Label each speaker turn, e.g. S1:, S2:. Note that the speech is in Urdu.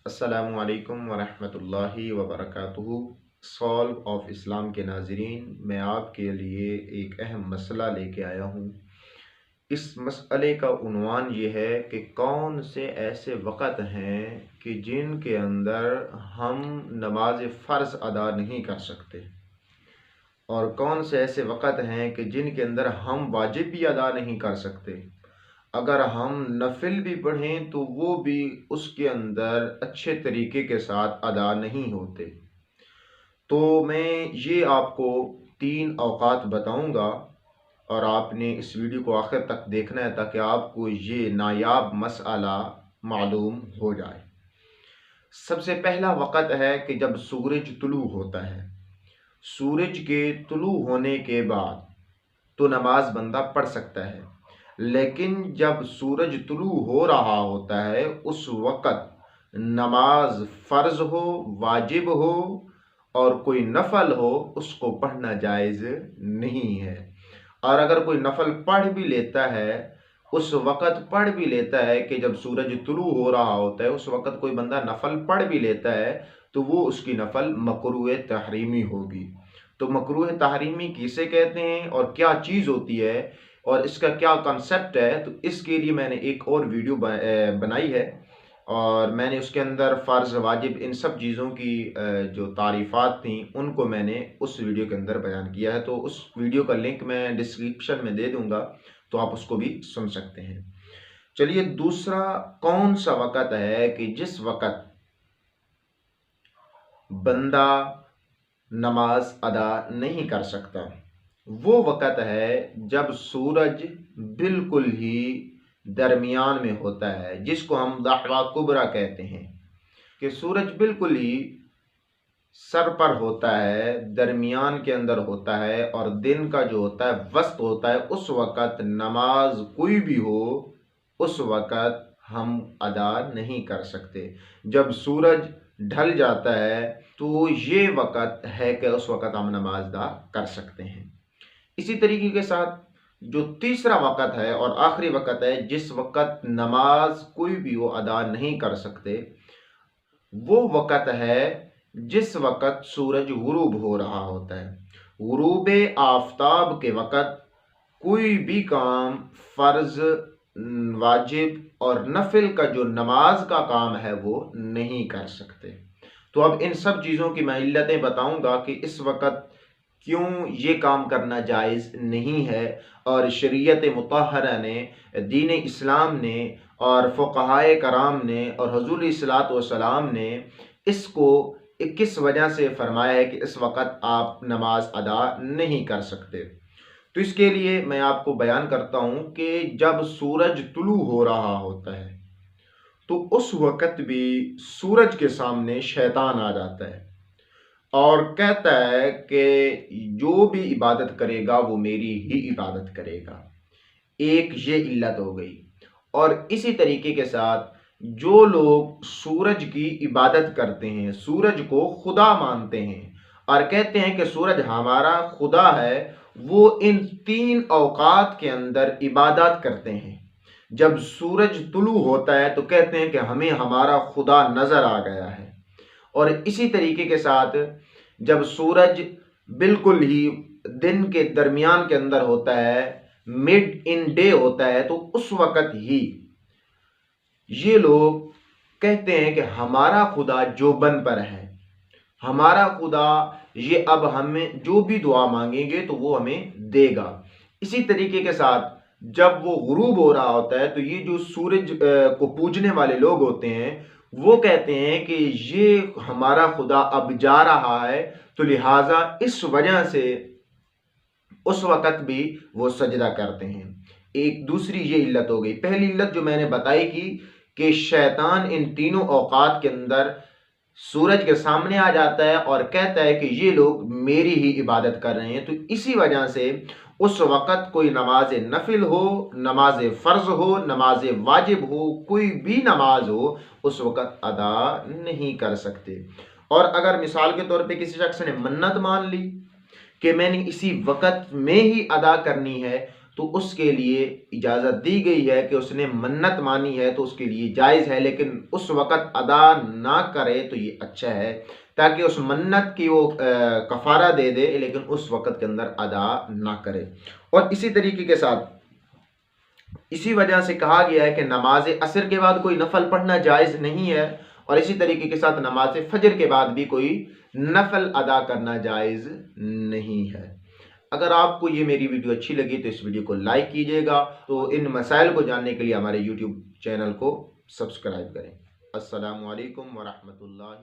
S1: السلام علیکم ورحمۃ اللہ وبرکاتہ۔ سالو آف اسلام کے ناظرین، میں آپ کے لیے ایک اہم مسئلہ لے کے آیا ہوں۔ اس مسئلے کا عنوان یہ ہے کہ کون سے ایسے وقت ہیں کہ جن کے اندر ہم نماز فرض ادا نہیں کر سکتے، اور کون سے ایسے وقت ہیں کہ جن کے اندر ہم واجب بھی ادا نہیں کر سکتے۔ اگر ہم نفل بھی پڑھیں تو وہ بھی اس کے اندر اچھے طریقے کے ساتھ ادا نہیں ہوتے۔ تو میں یہ آپ کو 3 اوقات بتاؤں گا، اور آپ نے اس ویڈیو کو آخر تک دیکھنا ہے تاکہ آپ کو یہ نایاب مسئلہ معلوم ہو جائے۔ سب سے پہلا وقت ہے کہ جب سورج طلوع ہوتا ہے۔ سورج کے طلوع ہونے کے بعد تو نماز بندہ پڑھ سکتا ہے، لیکن جب سورج طلوع ہو رہا ہوتا ہے اس وقت نماز فرض ہو، واجب ہو اور کوئی نفل ہو، اس کو پڑھنا جائز نہیں ہے۔ اور اگر کوئی نفل پڑھ بھی لیتا ہے، اس وقت پڑھ بھی لیتا ہے کہ جب سورج طلوع ہو رہا ہوتا ہے اس وقت کوئی بندہ نفل پڑھ بھی لیتا ہے تو وہ اس کی نفل مکروہ تحریمی ہوگی۔ تو مکروہ تحریمی کسے کہتے ہیں اور کیا چیز ہوتی ہے اور اس کا کیا کنسپٹ ہے، تو اس کے لیے میں نے ایک اور ویڈیو بنائی ہے، اور میں نے اس کے اندر فرض، واجب، ان سب چیزوں کی جو تعریفات تھیں ان کو میں نے اس ویڈیو کے اندر بیان کیا ہے۔ تو اس ویڈیو کا لنک میں ڈسکرپشن میں دے دوں گا، تو آپ اس کو بھی سن سکتے ہیں۔ چلیے، دوسرا کون سا وقت ہے کہ جس وقت بندہ نماز ادا نہیں کر سکتا؟ وہ وقت ہے جب سورج بالکل ہی درمیان میں ہوتا ہے، جس کو ہم ضحوہ کبریٰ کہتے ہیں، کہ سورج بالکل ہی سر پر ہوتا ہے، درمیان کے اندر ہوتا ہے، اور دن کا جو ہوتا ہے وسط ہوتا ہے۔ اس وقت نماز کوئی بھی ہو، اس وقت ہم ادا نہیں کر سکتے۔ جب سورج ڈھل جاتا ہے تو یہ وقت ہے کہ اس وقت ہم نماز ادا کر سکتے ہیں۔ اسی طریقے کے ساتھ جو تیسرا وقت ہے اور آخری وقت ہے جس وقت نماز کوئی بھی وہ ادا نہیں کر سکتے، وہ وقت ہے جس وقت سورج غروب ہو رہا ہوتا ہے۔ غروب آفتاب کے وقت کوئی بھی کام فرض، واجب اور نفل کا جو نماز کا کام ہے وہ نہیں کر سکتے۔ تو اب ان سب چیزوں کی میں علتیں بتاؤں گا کہ اس وقت کیوں یہ کام کرنا جائز نہیں ہے، اور شریعت مطہرہ نے، دین اسلام نے اور فقہائے کرام نے اور حضور صلوات و سلام نے اس کو کس وجہ سے فرمایا ہے کہ اس وقت آپ نماز ادا نہیں کر سکتے۔ تو اس کے لیے میں آپ کو بیان کرتا ہوں کہ جب سورج طلوع ہو رہا ہوتا ہے تو اس وقت بھی سورج کے سامنے شیطان آ جاتا ہے اور کہتا ہے کہ جو بھی عبادت کرے گا وہ میری ہی عبادت کرے گا۔ ایک یہ علت ہو گئی۔ اور اسی طریقے کے ساتھ جو لوگ سورج کی عبادت کرتے ہیں، سورج کو خدا مانتے ہیں اور کہتے ہیں کہ سورج ہمارا خدا ہے، وہ ان 3 اوقات کے اندر عبادت کرتے ہیں۔ جب سورج طلوع ہوتا ہے تو کہتے ہیں کہ ہمیں ہمارا خدا نظر آ گیا ہے، اور اسی طریقے کے ساتھ جب سورج بالکل ہی دن کے درمیان کے اندر ہوتا ہے، مڈ ان ڈے ہوتا ہے، تو اس وقت ہی یہ لوگ کہتے ہیں کہ ہمارا خدا جوبن پر ہے، ہمارا خدا یہ اب ہمیں جو بھی دعا مانگیں گے تو وہ ہمیں دے گا۔ اسی طریقے کے ساتھ جب وہ غروب ہو رہا ہوتا ہے تو یہ جو سورج کو پوجنے والے لوگ ہوتے ہیں وہ کہتے ہیں کہ یہ ہمارا خدا اب جا رہا ہے، تو لہٰذا اس وجہ سے اس وقت بھی وہ سجدہ کرتے ہیں۔ ایک دوسری یہ علت ہو گئی۔ پہلی علت جو میں نے بتائی کی کہ شیطان ان تینوں اوقات کے اندر سورج کے سامنے آ جاتا ہے اور کہتا ہے کہ یہ لوگ میری ہی عبادت کر رہے ہیں، تو اسی وجہ سے اس وقت کوئی نماز نفل ہو، نماز فرض ہو، نماز واجب ہو، کوئی بھی نماز ہو، اس وقت ادا نہیں کر سکتے۔ اور اگر مثال کے طور پہ کسی شخص نے منت مان لی کہ میں نے اسی وقت میں ہی ادا کرنی ہے، تو اس کے لیے اجازت دی گئی ہے کہ اس نے منت مانی ہے تو اس کے لیے جائز ہے، لیکن اس وقت ادا نہ کرے تو یہ اچھا ہے، تاکہ اس منت کی وہ کفارہ دے دے لیکن اس وقت کے اندر ادا نہ کرے۔ اور اسی طریقے کے ساتھ اسی وجہ سے کہا گیا ہے کہ نماز عصر کے بعد کوئی نفل پڑھنا جائز نہیں ہے، اور اسی طریقے کے ساتھ نماز فجر کے بعد بھی کوئی نفل ادا کرنا جائز نہیں ہے۔ اگر آپ کو یہ میری ویڈیو اچھی لگی تو اس ویڈیو کو لائک کیجئے گا، تو ان مسائل کو جاننے کے لیے ہمارے یوٹیوب چینل کو سبسکرائب کریں۔ السلام علیکم ورحمۃ اللہ